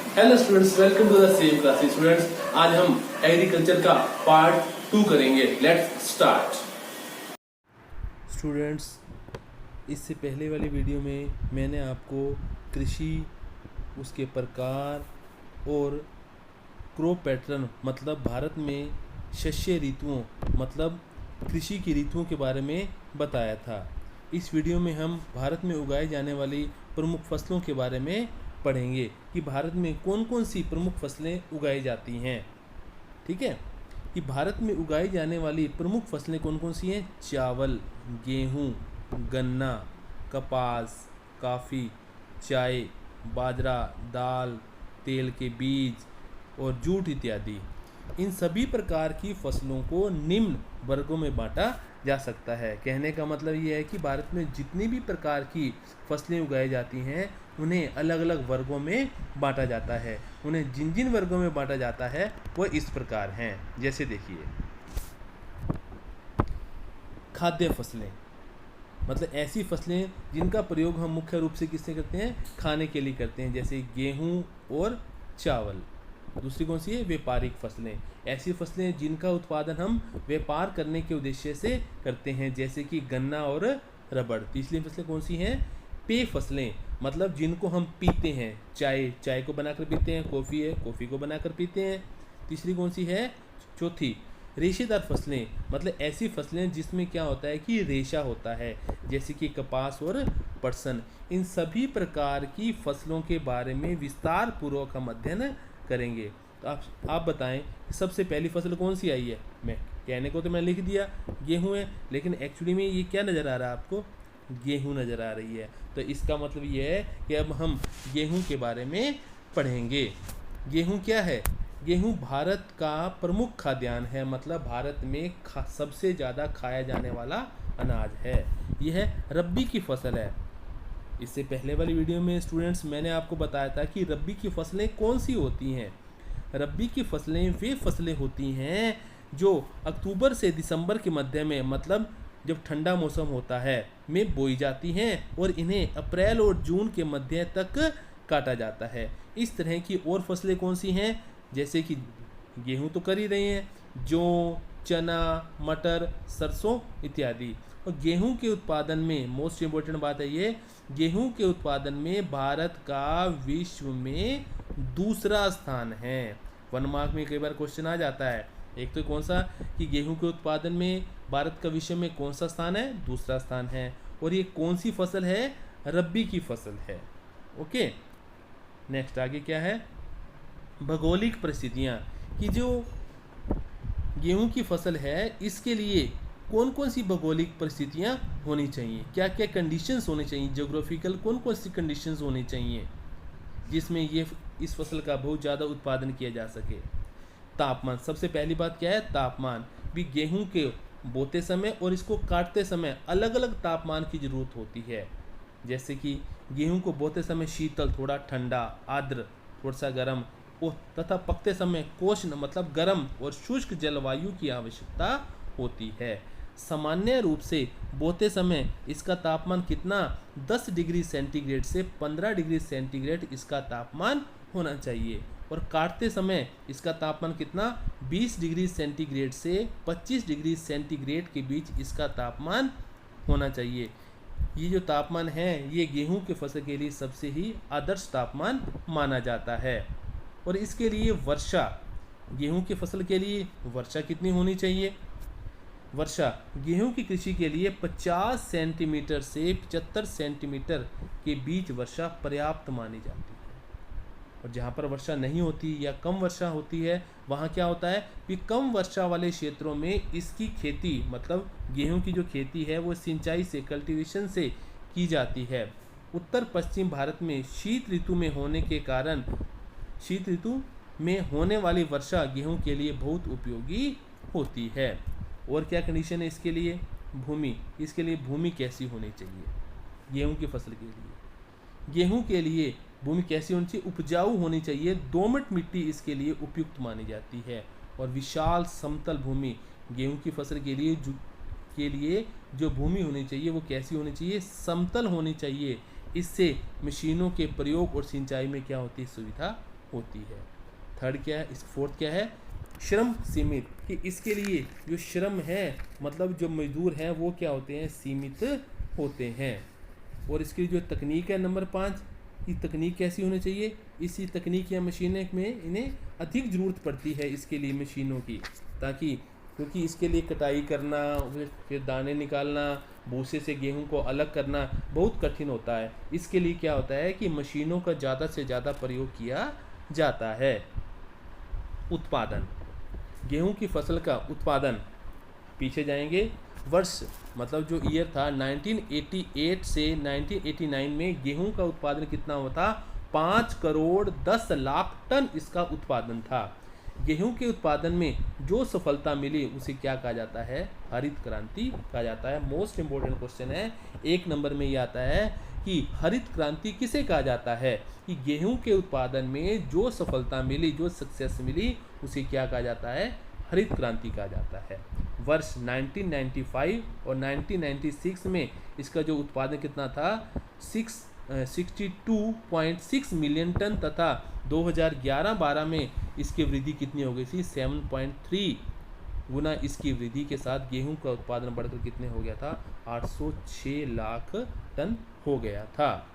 Hello students, welcome to the same classes. Students, आज हम agriculture का पार्ट 2 करेंगे। Let's start. स्टूडेंट्स, इससे पहले वाली वीडियो में मैंने आपको कृषि, उसके प्रकार और क्रॉप पैटर्न मतलब भारत में शस्य ऋतुओं मतलब कृषि की ऋतुओं के बारे में बताया था। इस वीडियो में हम भारत में उगाई जाने वाली प्रमुख फसलों के बारे में पढ़ेंगे कि भारत में कौन कौन सी प्रमुख फसलें उगाई जाती हैं। ठीक है, कि भारत में उगाई जाने वाली प्रमुख फसलें कौन कौन सी हैं। चावल, गेहूँ, गन्ना, कपास, कॉफ़ी, चाय, बाजरा, दाल, तेल के बीज और जूट इत्यादि। इन सभी प्रकार की फसलों को निम्न वर्गों में बांटा जा सकता है। कहने का मतलब ये है कि भारत में जितनी भी प्रकार की फसलें उगाई जाती हैं उन्हें अलग अलग वर्गों में बांटा जाता है। उन्हें जिन जिन वर्गों में बांटा जाता है वो इस प्रकार हैं। जैसे देखिए, खाद्य फसलें मतलब ऐसी फसलें जिनका प्रयोग हम मुख्य रूप से किससे करते हैं, खाने के लिए करते हैं, जैसे गेहूँ और चावल। दूसरी कौन सी है, व्यापारिक फसलें। ऐसी फसलें जिनका उत्पादन हम व्यापार करने के उद्देश्य से करते हैं, जैसे कि गन्ना और रबड़। तीसरी फसलें कौन सी हैं, पेय फसलें मतलब जिनको हम पीते हैं, चाय को बनाकर पीते हैं, कॉफ़ी है कॉफ़ी को बनाकर पीते हैं। तीसरी कौन सी है, चौथी रेशेदार फसलें मतलब ऐसी फसलें जिसमें क्या होता है कि रेशा होता है, जैसे कि कपास और पटसन। इन सभी प्रकार की फसलों के बारे में विस्तार पूर्वक हम अध्ययन करेंगे। तो आप बताएं सबसे पहली फसल कौन सी आई है। मैं कहने को तो मैं लिख दिया गेहूँ है, लेकिन एक्चुअली में ये क्या नज़र आ रहा है आपको, गेहूँ नज़र आ रही है। तो इसका मतलब ये है कि अब हम गेहूँ के बारे में पढ़ेंगे। गेहूँ क्या है, गेहूँ भारत का प्रमुख खाद्यान्न है, मतलब भारत में सबसे ज़्यादा खाया जाने वाला अनाज है। यह रब्बी की फसल है। इससे पहले वाली वीडियो में स्टूडेंट्स मैंने आपको बताया था कि रब्बी की फसलें कौन सी होती हैं। रब्बी की फसलें वे फसलें होती हैं जो अक्टूबर से दिसंबर के मध्य में मतलब जब ठंडा मौसम होता है में बोई जाती हैं और इन्हें अप्रैल और जून के मध्य तक काटा जाता है। इस तरह की और फसलें कौन सी हैं, जैसे कि गेहूँ तो कर ही रहे हैं, जौ, चना, मटर, सरसों इत्यादि। और गेहूं के उत्पादन में मोस्ट इम्पोर्टेंट बात है ये, गेहूं के उत्पादन में भारत का विश्व में दूसरा स्थान है। 1 मार्क में कई बार क्वेश्चन आ जाता है। एक तो कौन सा कि गेहूं के उत्पादन में भारत का विश्व में कौन सा स्थान है, दूसरा स्थान है। और ये कौन सी फसल है, रब्बी की फसल है। ओके, नेक्स्ट आगे क्या है, भौगोलिक परिस्थितियाँ कि जो गेहूं की फसल है इसके लिए कौन कौन सी भौगोलिक परिस्थितियाँ होनी चाहिए, क्या क्या कंडीशंस होने चाहिए, ज्योग्राफिकल कौन कौन सी कंडीशंस होनी चाहिए जिसमें ये इस फसल का बहुत ज़्यादा उत्पादन किया जा सके। तापमान, सबसे पहली बात क्या है, तापमान भी गेहूं के बोते समय और इसको काटते समय अलग अलग तापमान की ज़रूरत होती है। जैसे कि गेहूं को बोते समय शीतल, थोड़ा ठंडा, आर्द्र, थोड़ा सा गर्म और तथा पकते समय कोष्ण मतलब गर्म और शुष्क जलवायु की आवश्यकता होती है। सामान्य रूप से बोते समय इसका तापमान कितना, 10 डिग्री सेंटीग्रेड से 15 डिग्री सेंटीग्रेड इसका तापमान होना चाहिए। और काटते समय इसका तापमान कितना, 20 डिग्री सेंटीग्रेड से 25 डिग्री सेंटीग्रेड के बीच इसका तापमान होना चाहिए। ये जो तापमान है ये गेहूं के फसल के लिए सबसे ही आदर्श तापमान माना जाता है। और इसके लिए वर्षा, गेहूं की फसल के लिए वर्षा कितनी होनी चाहिए, वर्षा गेहूं की कृषि के लिए 50 सेंटीमीटर से 75 सेंटीमीटर के बीच वर्षा पर्याप्त मानी जाती है। और जहाँ पर वर्षा नहीं होती या कम वर्षा होती है वहाँ क्या होता है कि कम वर्षा वाले क्षेत्रों में इसकी खेती मतलब गेहूं की जो खेती है वो सिंचाई से, कल्टीवेशन से की जाती है। उत्तर पश्चिम भारत में शीत ऋतु में होने के कारण शीत ऋतु में होने वाली वर्षा गेहूं के लिए बहुत उपयोगी होती है। और क्या कंडीशन है इसके लिए, भूमि, इसके लिए भूमि कैसी होनी चाहिए गेहूं की फसल के लिए, गेहूं के लिए भूमि कैसी होनी चाहिए, उपजाऊ होनी चाहिए। दोमट मिट्टी इसके लिए उपयुक्त मानी जाती है। और विशाल समतल भूमि गेहूं की फसल के लिए जो भूमि होनी चाहिए वो कैसी होनी चाहिए, समतल होनी चाहिए। इससे मशीनों के प्रयोग और सिंचाई में क्या होती है, सुविधा होती है। थर्ड क्या है, इस फोर्थ क्या है, श्रम सीमित, कि इसके लिए जो श्रम है मतलब जो मजदूर हैं वो क्या होते हैं, सीमित होते हैं। और इसकी जो तकनीक है नंबर 5, ये तकनीक कैसी होनी चाहिए, इसी तकनीक या मशीनें में इन्हें अधिक ज़रूरत पड़ती है इसके लिए मशीनों की, ताकि क्योंकि इसके लिए कटाई करना, फिर दाने निकालना, भूसे से गेहूं को अलग करना बहुत कठिन होता है। इसके लिए क्या होता है कि मशीनों का ज़्यादा से ज़्यादा प्रयोग किया जाता है। उत्पादन, गेहूं की फसल का उत्पादन, पीछे जाएंगे, वर्ष मतलब जो ईयर था 1988 से 1989 में गेहूं का उत्पादन कितना हुआ था, 5 करोड़ 10 लाख टन इसका उत्पादन था। गेहूं के उत्पादन में जो सफलता मिली उसे क्या कहा जाता है, हरित क्रांति कहा जाता है। मोस्ट इंपोर्टेंट क्वेश्चन है, 1 नंबर में ये आता है कि हरित क्रांति किसे कहा जाता है, कि गेहूं के उत्पादन में जो सफलता मिली, जो सक्सेस मिली, उसे क्या कहा जाता है, हरित क्रांति कहा जाता है। वर्ष 1995 और 1996 में इसका जो उत्पादन कितना था, 62.6 मिलियन टन, तथा 2011-12 में इसकी वृद्धि कितनी हो गई थी, 7.3 गुना इसकी वृद्धि के साथ गेहूं का उत्पादन बढ़कर कितने हो गया था, 806 लाख टन हो गया था।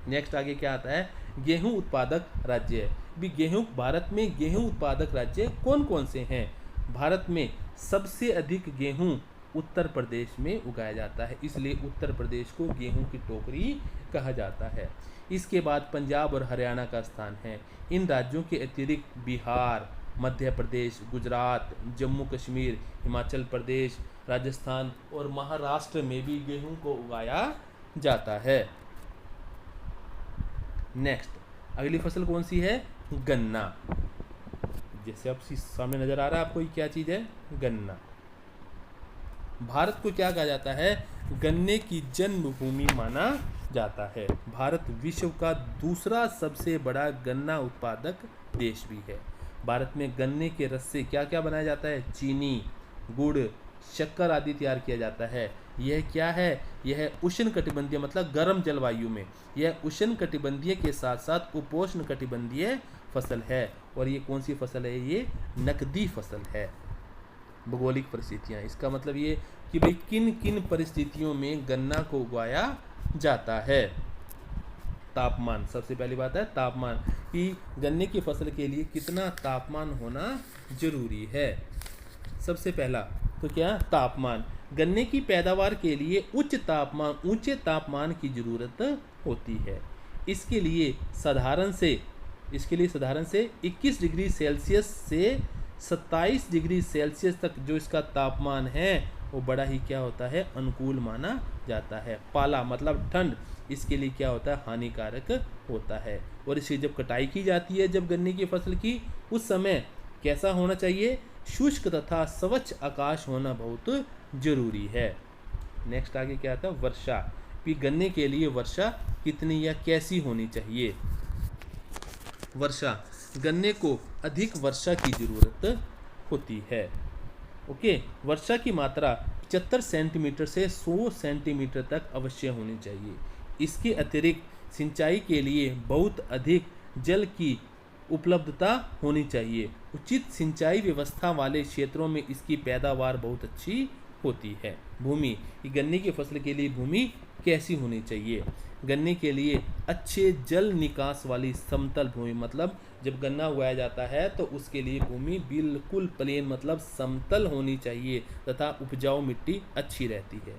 नेक्स्ट आगे क्या आता है, गेहूं उत्पादक राज्य। भी गेहूं, भारत में गेहूं उत्पादक राज्य कौन कौन से हैं। भारत में सबसे अधिक गेहूं उत्तर प्रदेश में उगाया जाता है, इसलिए उत्तर प्रदेश को गेहूं की टोकरी कहा जाता है। इसके बाद पंजाब और हरियाणा का स्थान है। इन राज्यों के अतिरिक्त बिहार, मध्य प्रदेश, गुजरात, जम्मू कश्मीर, हिमाचल प्रदेश, राजस्थान और महाराष्ट्र में भी गेहूं को उगाया जाता है। नेक्स्ट, अगली फसल कौन सी है, गन्ना। जैसे आप सामने नजर आ रहा है आपको, ये क्या चीज़ है, गन्ना। भारत को क्या कहा जाता है, गन्ने की जन्मभूमि माना जाता है। भारत विश्व का दूसरा सबसे बड़ा गन्ना उत्पादक देश भी है। भारत में गन्ने के रस से क्या क्या बनाया जाता है, चीनी, गुड़, शक्कर आदि तैयार किया जाता है। यह क्या है, यह उष्णकटिबंधीय मतलब गर्म जलवायु में, यह उष्णकटिबंधीय के साथ साथ उपोष्ण कटिबंधीय फसल है। और ये कौन सी फसल है, ये नकदी फसल है। भौगोलिक परिस्थितियाँ, इसका मतलब ये कि भाई किन किन परिस्थितियों में गन्ना को उगाया जाता है। तापमान, सबसे पहली बात है तापमान, कि गन्ने की फसल के लिए कितना तापमान होना जरूरी है। सबसे पहला तो क्या, तापमान। गन्ने की पैदावार के लिए ऊंचे तापमान की ज़रूरत होती है। इसके लिए साधारण से 21 डिग्री सेल्सियस से 27 डिग्री सेल्सियस तक जो इसका तापमान है वो बड़ा ही क्या होता है, अनुकूल माना जाता है। पाला मतलब ठंड, इसके लिए क्या होता है, हानिकारक होता है। और इसकी जब कटाई की जाती है, जब गन्ने की फसल की, उस समय कैसा होना चाहिए, शुष्क तथा स्वच्छ आकाश होना बहुत जरूरी है। नेक्स्ट आगे क्या आता है, वर्षा। कि गन्ने के लिए वर्षा कितनी या कैसी होनी चाहिए। वर्षा, गन्ने को अधिक वर्षा की ज़रूरत होती है। ओके, वर्षा की मात्रा 75 सेंटीमीटर से 100 सेंटीमीटर तक अवश्य होनी चाहिए। इसके अतिरिक्त सिंचाई के लिए बहुत अधिक जल की उपलब्धता होनी चाहिए। उचित सिंचाई व्यवस्था वाले क्षेत्रों में इसकी पैदावार बहुत अच्छी होती है। भूमि, गन्ने की फसल के लिए भूमि कैसी होनी चाहिए। गन्ने के लिए अच्छे जल निकास वाली समतल भूमि, मतलब जब गन्ना उगाया जाता है तो उसके लिए भूमि बिल्कुल प्लेन मतलब समतल होनी चाहिए तथा उपजाऊ मिट्टी अच्छी रहती है।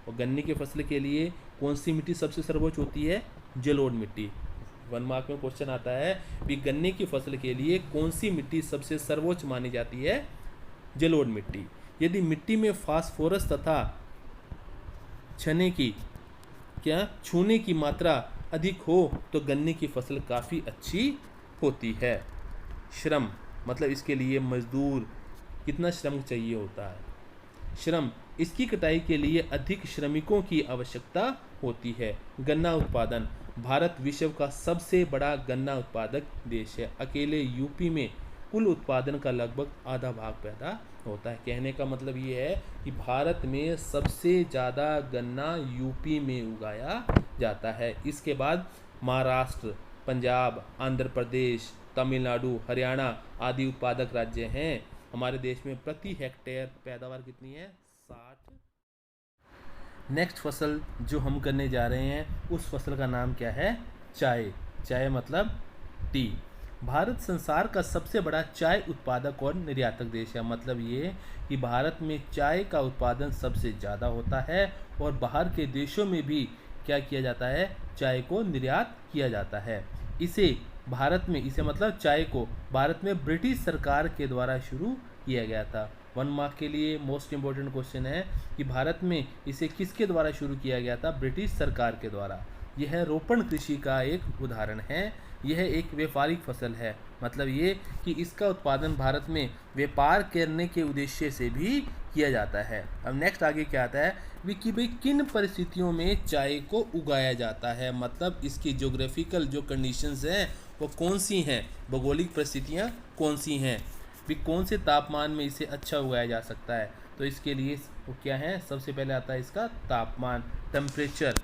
और गन्ने की फसल के लिए कौन सी मिट्टी सबसे सर्वोच्च होती है, जलोढ़ मिट्टी। 1 मार्क में क्वेश्चन आता है कि गन्ने की फसल के लिए कौन सी मिट्टी सबसे सर्वोच्च मानी जाती है, जलोढ़ मिट्टी। यदि मिट्टी में फास्फोरस तथा छूने की मात्रा अधिक हो तो गन्ने की फसल काफ़ी अच्छी होती है। श्रम मतलब इसके लिए मजदूर, कितना श्रम चाहिए होता है। श्रम, इसकी कटाई के लिए अधिक श्रमिकों की आवश्यकता होती है। गन्ना उत्पादन, भारत विश्व का सबसे बड़ा गन्ना उत्पादक देश है। अकेले यूपी में कुल उत्पादन का लगभग आधा भाग पैदा होता है। कहने का मतलब ये है कि भारत में सबसे ज़्यादा गन्ना यूपी में उगाया जाता है। इसके बाद महाराष्ट्र, पंजाब, आंध्र प्रदेश, तमिलनाडु, हरियाणा आदि उत्पादक राज्य हैं। हमारे देश में प्रति हेक्टेयर पैदावार कितनी है? 60। नेक्स्ट फसल जो हम करने जा रहे हैं उस फसल का नाम क्या है? चाय। चाय मतलब टी। भारत संसार का सबसे बड़ा चाय उत्पादक और निर्यातक देश है। मतलब ये कि भारत में चाय का उत्पादन सबसे ज़्यादा होता है और बाहर के देशों में भी क्या किया जाता है? चाय को निर्यात किया जाता है। इसे मतलब चाय को भारत में ब्रिटिश सरकार के द्वारा शुरू किया गया था। 1 मार्क के लिए मोस्ट इम्पोर्टेंट क्वेश्चन है कि भारत में इसे किसके द्वारा शुरू किया गया था? ब्रिटिश सरकार के द्वारा। यह रोपण कृषि का एक उदाहरण है। यह एक व्यापारिक फसल है। मतलब ये कि इसका उत्पादन भारत में व्यापार करने के उद्देश्य से भी किया जाता है। अब नेक्स्ट आगे क्या आता है कि भाई किन परिस्थितियों में चाय को उगाया जाता है। मतलब इसकी ज्योग्राफिकल जो कंडीशंस हैं वो कौन सी हैं, भौगोलिक परिस्थितियाँ कौन सी हैं, भी कौन से तापमान में इसे अच्छा उगाया जा सकता है। तो इसके लिए वो क्या है? सबसे पहले आता है इसका तापमान, टेम्परेचर।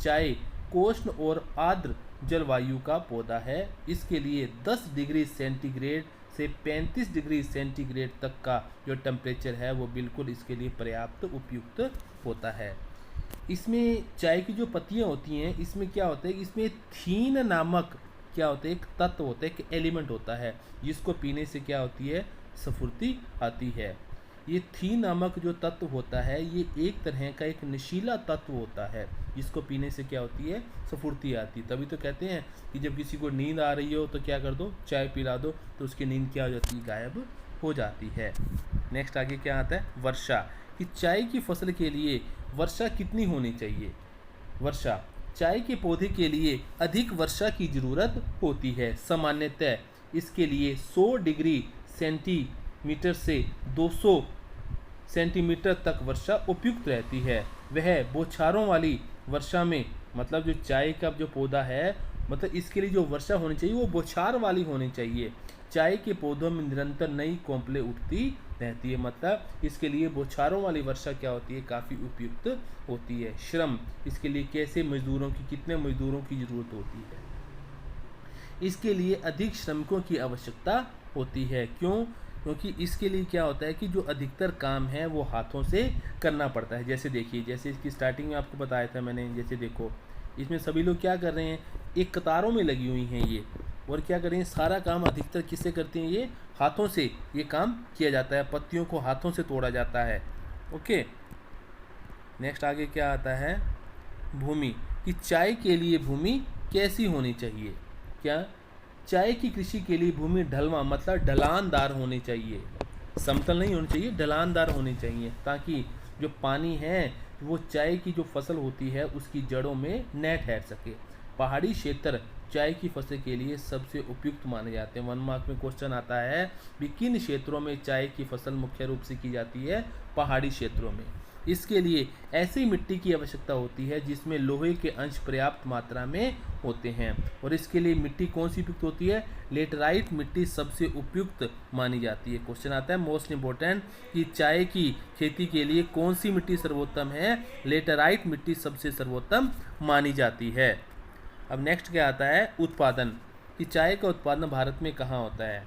चाय कोष्ण और आर्द्र जलवायु का पौधा है। इसके लिए 10 डिग्री सेंटीग्रेड से 35 डिग्री सेंटीग्रेड तक का जो टेम्परेचर है वो बिल्कुल इसके लिए पर्याप्त उपयुक्त होता है। इसमें चाय की जो पत्तियां होती हैं इसमें क्या होता है? इसमें थीन नामक क्या होता है? एक तत्व होता है, एक एलिमेंट होता है जिसको पीने से क्या होती है? स्फूर्ति आती है। ये थीन नामक जो तत्व होता है ये एक तरह का एक नशीला तत्व होता है जिसको पीने से क्या होती है? स्फूर्ति आती है। तभी तो कहते हैं कि जब किसी को नींद आ रही हो तो क्या कर दो? चाय पिला दो, तो उसकी नींद क्या हो जाती है? गायब हो जाती है। नेक्स्ट आगे क्या आता है? वर्षा। कि चाय की फसल के लिए वर्षा कितनी होनी चाहिए? वर्षा चाय के पौधे के लिए अधिक वर्षा की ज़रूरत होती है। सामान्यतः इसके लिए 100 डिग्री सेंटीमीटर से 200 सेंटीमीटर तक वर्षा उपयुक्त रहती है। वह बौछारों वाली वर्षा में, मतलब जो चाय का जो पौधा है, मतलब इसके लिए जो वर्षा होनी चाहिए वो बौछार वाली होनी चाहिए। चाय के पौधों में निरंतर नई कोंपलें उठती रहती है। मतलब इसके लिए बौछारों वाली वर्षा क्या होती है? काफ़ी उपयुक्त होती है। श्रम, इसके लिए कितने मजदूरों की ज़रूरत होती है? इसके लिए अधिक श्रमिकों की आवश्यकता होती है। क्यों? क्योंकि इसके लिए क्या होता है कि जो अधिकतर काम है वो हाथों से करना पड़ता है। जैसे देखिए, जैसे इसकी स्टार्टिंग में आपको बताया था मैंने, जैसे देखो इसमें सभी लोग क्या कर रहे हैं? एक कतारों में लगी हुई हैं ये, और क्या कर रहे हैं? सारा काम अधिकतर किससे करते हैं? ये हाथों से ये काम किया जाता है। पत्तियों को हाथों से तोड़ा जाता है। ओके, नेक्स्ट आगे क्या आता है? भूमि। कि चाय के लिए भूमि कैसी होनी चाहिए? क्या? चाय की कृषि के लिए भूमि ढलवा मतलब ढलानदार होनी चाहिए। समतल नहीं होनी चाहिए, ढलानदार होनी चाहिए, ताकि जो पानी है वो चाय की जो फसल होती है उसकी जड़ों में न ठहर सके। पहाड़ी क्षेत्र चाय की फसल के लिए सबसे उपयुक्त माने जाते हैं। 1 मार्क में क्वेश्चन आता है कि किन क्षेत्रों में चाय की फसल मुख्य रूप से की जाती है? पहाड़ी क्षेत्रों में। इसके लिए ऐसी मिट्टी की आवश्यकता होती है जिसमें लोहे के अंश पर्याप्त मात्रा में होते हैं। और इसके लिए मिट्टी कौन सी उपयुक्त होती है? लेटराइट मिट्टी सबसे उपयुक्त मानी जाती है। क्वेश्चन आता है मोस्ट इम्पोर्टेंट कि चाय की खेती के लिए कौन सी मिट्टी सर्वोत्तम है? लेटराइट मिट्टी सबसे सर्वोत्तम मानी जाती है। अब नेक्स्ट क्या आता है? उत्पादन। कि चाय का उत्पादन भारत में कहाँ होता है?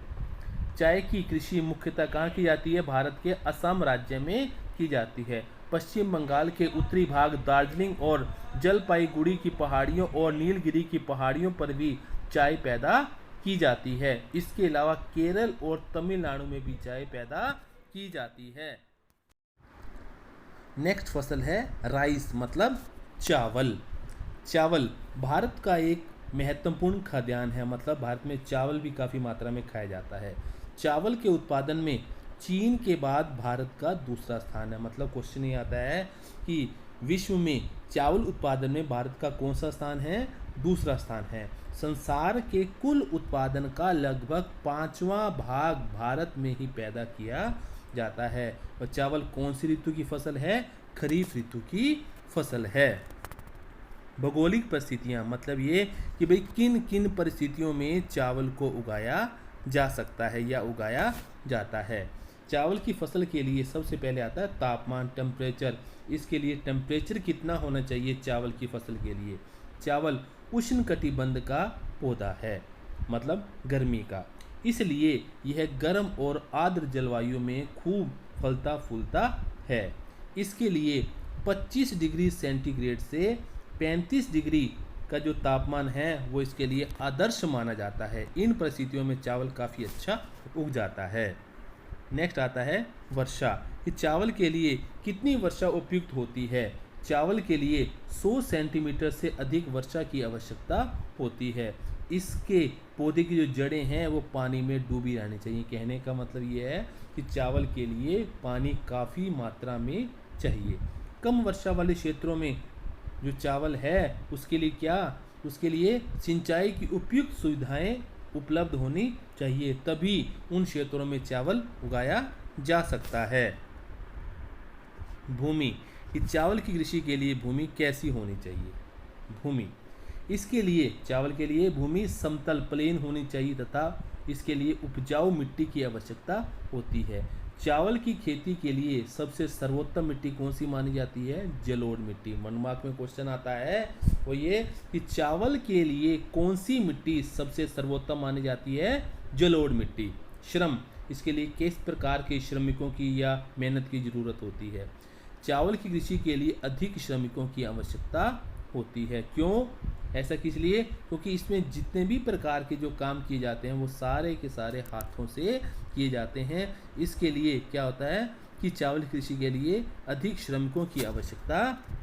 चाय की कृषि मुख्यतः कहाँ की जाती है? भारत के असम राज्य में की जाती है। पश्चिम बंगाल के उत्तरी भाग, दार्जिलिंग और जलपाईगुड़ी की पहाड़ियों और नीलगिरी की पहाड़ियों पर भी चाय पैदा की जाती है। इसके अलावा केरल और तमिलनाडु में भी चाय पैदा की जाती है। नेक्स्ट फसल है राइस मतलब चावल। चावल भारत का एक महत्वपूर्ण खाद्यान्न है। मतलब भारत में चावल भी काफ़ी मात्रा में खाया जाता है। चावल के उत्पादन में चीन के बाद भारत का दूसरा स्थान है। मतलब क्वेश्चन ये आता है कि विश्व में चावल उत्पादन में भारत का कौन सा स्थान है? दूसरा स्थान है। संसार के कुल उत्पादन का लगभग 5वां भाग भारत में ही पैदा किया जाता है। और चावल कौन सी ऋतु की फसल है? खरीफ ऋतु की फसल है। भौगोलिक परिस्थितियाँ, मतलब ये कि भाई किन किन परिस्थितियों में चावल को उगाया जा सकता है या उगाया जाता है। चावल की फसल के लिए सबसे पहले आता है तापमान, टेम्परेचर। इसके लिए टेम्परेचर कितना होना चाहिए चावल की फसल के लिए? चावल उष्णकटिबंध का पौधा है, मतलब गर्मी का। इसलिए यह गर्म और आर्द्र जलवायु में खूब फलता फूलता है। इसके लिए 25 डिग्री सेंटीग्रेड से 35 डिग्री का जो तापमान है वो इसके लिए आदर्श माना जाता है। इन परिस्थितियों में चावल काफ़ी अच्छा उग जाता है। नेक्स्ट आता है वर्षा, कि चावल के लिए कितनी वर्षा उपयुक्त होती है। चावल के लिए 100 सेंटीमीटर से अधिक वर्षा की आवश्यकता होती है। इसके पौधे की जो जड़ें हैं वो पानी में डूबी रहनी चाहिए। कहने का मतलब ये है कि चावल के लिए पानी काफ़ी मात्रा में चाहिए। कम वर्षा वाले क्षेत्रों में जो चावल है उसके लिए सिंचाई की उपयुक्त सुविधाएं उपलब्ध होनी चाहिए, तभी उन क्षेत्रों में चावल उगाया जा सकता है। भूमि, कि चावल की कृषि के लिए भूमि कैसी होनी चाहिए। भूमि, इसके लिए चावल के लिए भूमि समतल प्लेन होनी चाहिए तथा इसके लिए उपजाऊ मिट्टी की आवश्यकता होती है। चावल की खेती के लिए सबसे सर्वोत्तम मिट्टी कौन सी मानी जाती है। जलोढ़ मिट्टी। मनमार्क में क्वेश्चन आता है वो ये कि चावल के लिए कौन सी मिट्टी सबसे सर्वोत्तम मानी जाती है। जलोढ़ मिट्टी। श्रम, इसके लिए किस प्रकार के श्रमिकों की या मेहनत की ज़रूरत होती है। चावल की कृषि के लिए अधिक श्रमिकों की आवश्यकता होती है। क्यों ऐसा किस लिए, क्योंकि इसमें जितने भी प्रकार के जो काम किए जाते हैं वो सारे के सारे हाथों से किए जाते हैं। इसके लिए क्या होता है कि चावल की कृषि के लिए अधिक श्रमिकों की आवश्यकता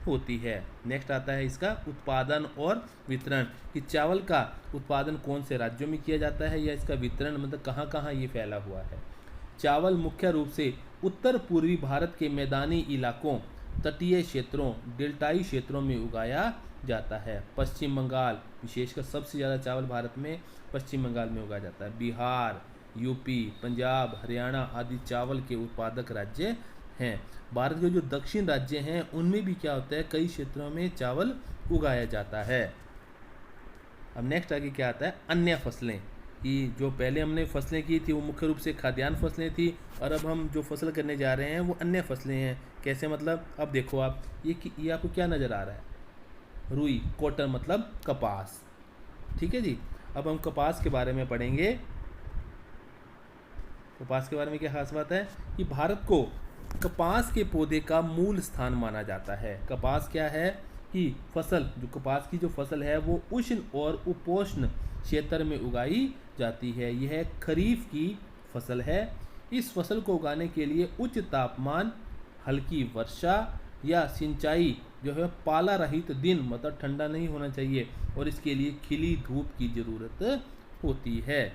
होती है। नेक्स्ट आता है इसका उत्पादन और वितरण, कि चावल का उत्पादन कौन से राज्यों में किया जाता है या इसका वितरण मतलब कहाँ कहाँ ये फैला हुआ है। चावल मुख्य रूप से उत्तर पूर्वी भारत के मैदानी इलाकों, तटीय क्षेत्रों, डेल्टाई क्षेत्रों में उगाया जाता है। पश्चिम बंगाल, विशेषकर सबसे ज़्यादा चावल भारत में पश्चिम बंगाल में उगाया जाता है। बिहार, यूपी, पंजाब, हरियाणा आदि चावल के उत्पादक राज्य हैं। भारत के जो दक्षिण राज्य हैं उनमें भी क्या होता है, कई क्षेत्रों में चावल उगाया जाता है। अब नेक्स्ट आगे क्या आता है, अन्य फसलें, कि जो पहले हमने फसलें की थी वो मुख्य रूप से खाद्यान्न फसलें थी और अब हम जो फसल करने जा रहे हैं वो अन्य फसलें हैं। कैसे मतलब, अब देखो आप ये आपको क्या नज़र आ रहा है, रुई, कॉटन मतलब कपास। ठीक है जी। अब हम कपास के बारे में पढ़ेंगे। कपास के बारे में क्या खास बात है कि भारत को कपास के पौधे का मूल स्थान माना जाता है। कपास क्या है कि फसल, जो कपास की जो फसल है वो उष्ण और उपोष्ण क्षेत्र में उगाई जाती है। यह खरीफ की फसल है। इस फसल को उगाने के लिए उच्च तापमान, हल्की वर्षा या सिंचाई जो है पाला रहित दिन, मतलब ठंडा नहीं होना चाहिए, और इसके लिए खिली धूप की ज़रूरत होती है।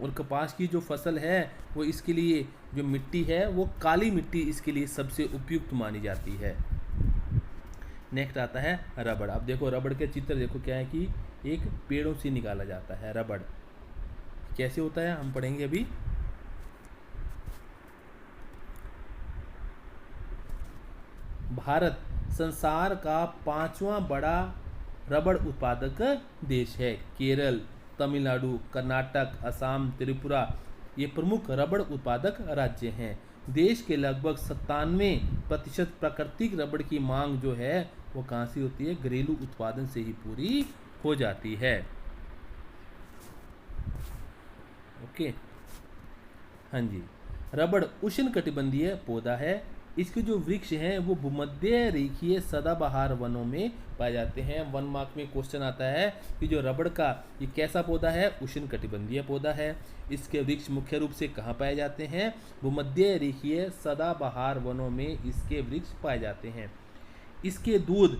और कपास की जो फसल है वो इसके लिए जो मिट्टी है वो काली मिट्टी इसके लिए सबसे उपयुक्त मानी जाती है। नेक्स्ट आता है रबड़। अब देखो रबड़ के चित्र देखो क्या है कि एक पेड़ों से निकाला जाता है रबड़। कैसे होता है हम पढ़ेंगे अभी। भारत संसार का 5वां बड़ा रबड़ उत्पादक देश है। केरल, तमिलनाडु, कर्नाटक, असम, त्रिपुरा ये प्रमुख रबड़ उत्पादक राज्य हैं। देश के लगभग 97% प्राकृतिक रबड़ की मांग जो है वो कहाँ से होती है, घरेलू उत्पादन से ही पूरी हो जाती है। ओके, हाँ जी। रबड़ उष्णकटिबंधीय पौधा है। इसके जो वृक्ष हैं वो भूमध्य रेखीय सदाबहार वनों में पाए जाते हैं। 1 मार्क में क्वेश्चन आता है कि जो रबड़ का ये कैसा पौधा है, उष्णकटिबंधीय पौधा है। इसके वृक्ष मुख्य रूप से कहाँ पाए जाते हैं, भूमध्य रेखीय सदाबहार वनों में इसके वृक्ष पाए जाते हैं। इसके दूध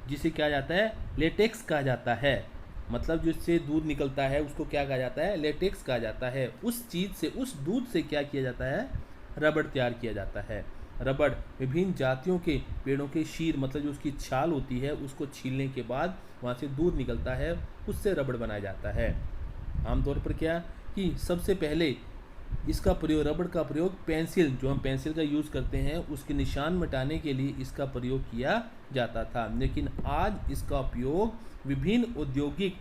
जिसे क्या जाता है, लेटेक्स कहा जाता है, मतलब जिससे दूध निकलता है उसको क्या कहा जाता है, लेटेक्स कहा जाता है। उस चीज़ से, उस दूध से क्या किया जाता है, रबड़ तैयार किया जाता है। रबड़ विभिन्न जातियों के पेड़ों के शीर, मतलब जो उसकी छाल होती है उसको छीलने के बाद वहाँ से दूध निकलता है, उससे रबड़ बनाया जाता है। आमतौर पर क्या कि सबसे पहले इसका प्रयोग, रबड़ का प्रयोग पेंसिल, जो हम पेंसिल का यूज़ करते हैं उसके निशान मिटाने के लिए इसका प्रयोग किया जाता था। लेकिन आज इसका उपयोग विभिन्न औद्योगिक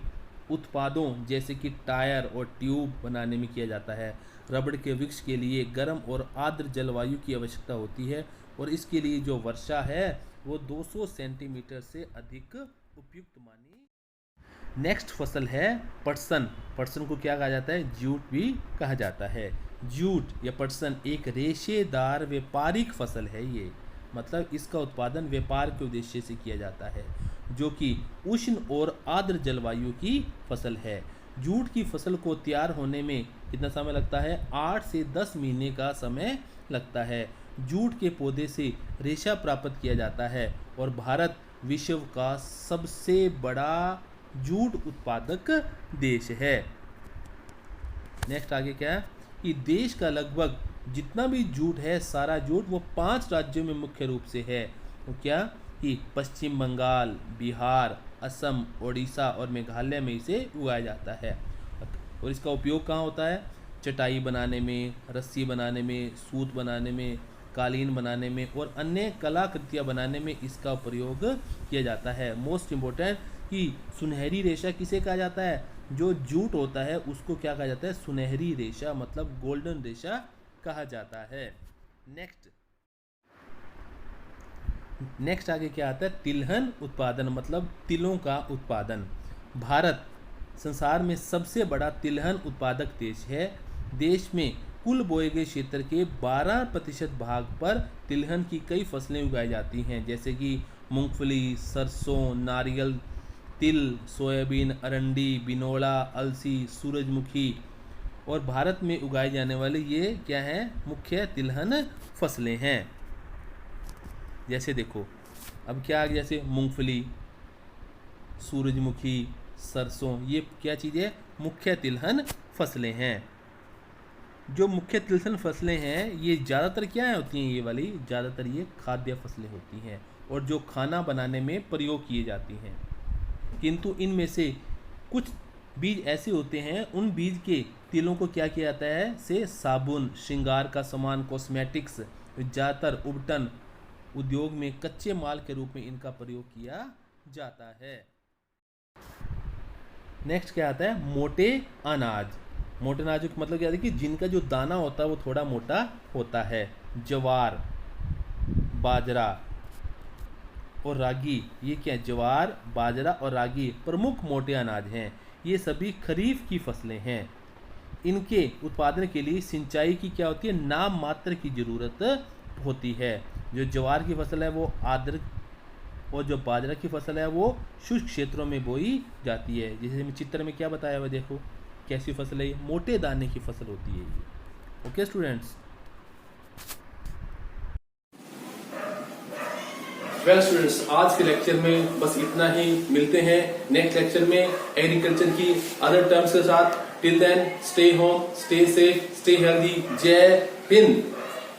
उत्पादों जैसे कि टायर और ट्यूब बनाने में किया जाता है। रबड़ के वृक्ष के लिए गर्म और आर्द्र जलवायु की आवश्यकता होती है और इसके लिए जो वर्षा है वो 200 सेंटीमीटर से अधिक उपयुक्त मानी। नेक्स्ट फसल है पटसन। पटसन को क्या कहा जाता है? जूट भी कहा जाता है। जूट या पटसन एक रेशेदार व्यापारिक फसल है। ये मतलब इसका उत्पादन व्यापार के उद्देश्य से किया जाता है, जो कि उष्ण और आर्द्र जलवायु की फसल है। जूट की फसल को तैयार होने में कितना समय लगता है? 8 से 10 महीने का समय लगता है। जूट के पौधे से रेशा प्राप्त किया जाता है और भारत विश्व का सबसे बड़ा जूट उत्पादक देश है। नेक्स्ट आगे क्या है कि देश का लगभग जितना भी जूट है, सारा जूट वो 5 राज्यों में मुख्य रूप से है। तो क्या कि पश्चिम बंगाल, बिहार, असम, ओडिशा और मेघालय में इसे उगाया जाता है। और इसका उपयोग कहाँ होता है? चटाई बनाने में, रस्सी बनाने में, सूत बनाने में, कालीन बनाने में और अन्य कलाकृतियाँ बनाने में इसका प्रयोग किया जाता है। मोस्ट इम्पोर्टेंट कि सुनहरी रेशा किसे कहा जाता है? जो जूट होता है उसको क्या कहा जाता है? सुनहरी रेशा, मतलब गोल्डन रेशा कहा जाता है। नेक्स्ट आगे क्या आता है? तिलहन उत्पादन, मतलब तिलों का उत्पादन। भारत संसार में सबसे बड़ा तिलहन उत्पादक देश है। देश में कुल बोए गए क्षेत्र के 12% भाग पर तिलहन की कई फसलें उगाई जाती हैं, जैसे कि मूंगफली, सरसों, नारियल, तिल, सोयाबीन, अरंडी, बिनोला, अलसी, सूरजमुखी। और भारत में उगाए जाने वाले ये क्या हैं? मुख्य तिलहन फसलें हैं। जैसे देखो अब क्या आ गया, जैसे मूंगफली, सूरजमुखी, सरसों, ये क्या चीज़ें? मुख्य तिलहन फसलें हैं। जो मुख्य तिलहन फसलें हैं ये ज़्यादातर क्या होती हैं? ये वाली ज़्यादातर ये खाद्य फसलें होती हैं और जो खाना बनाने में प्रयोग किए जाती हैं। किंतु इनमें से कुछ बीज ऐसे होते हैं, उन बीज के तिलों को क्या किया जाता है? से साबुन, श्रृंगार का सामान, कॉस्मेटिक्स, ज़्यादातर उपटन उद्योग में कच्चे माल के रूप में इनका प्रयोग किया जाता है। नेक्स्ट क्या आता है? मोटे अनाज। मोटे अनाज का मतलब क्या है कि जिनका जो दाना होता है वो थोड़ा मोटा होता है। ज्वार, बाजरा और रागी, ये क्या है? ज्वार, बाजरा और रागी प्रमुख मोटे अनाज हैं। ये सभी खरीफ की फसलें हैं। इनके उत्पादन के लिए सिंचाई की क्या होती है? नाम मात्र की ज़रूरत होती है। जो ज्वार की फसल है वो आर्द्र और जो बाजरा की फसल है वो शुष्क क्षेत्रों में बोई जाती है। जैसे चित्र में क्या बताया हुआ, देखो कैसी फसल है? ये मोटे दाने की फसल होती है ये। Okay students. वेल स्टूडेंट्स, आज के लेक्चर में बस इतना ही। मिलते हैं नेक्स्ट लेक्चर में एग्रीकल्चर की अदर टर्म्स के साथ। Till then stay home, stay safe, stay healthy. जय हिंद।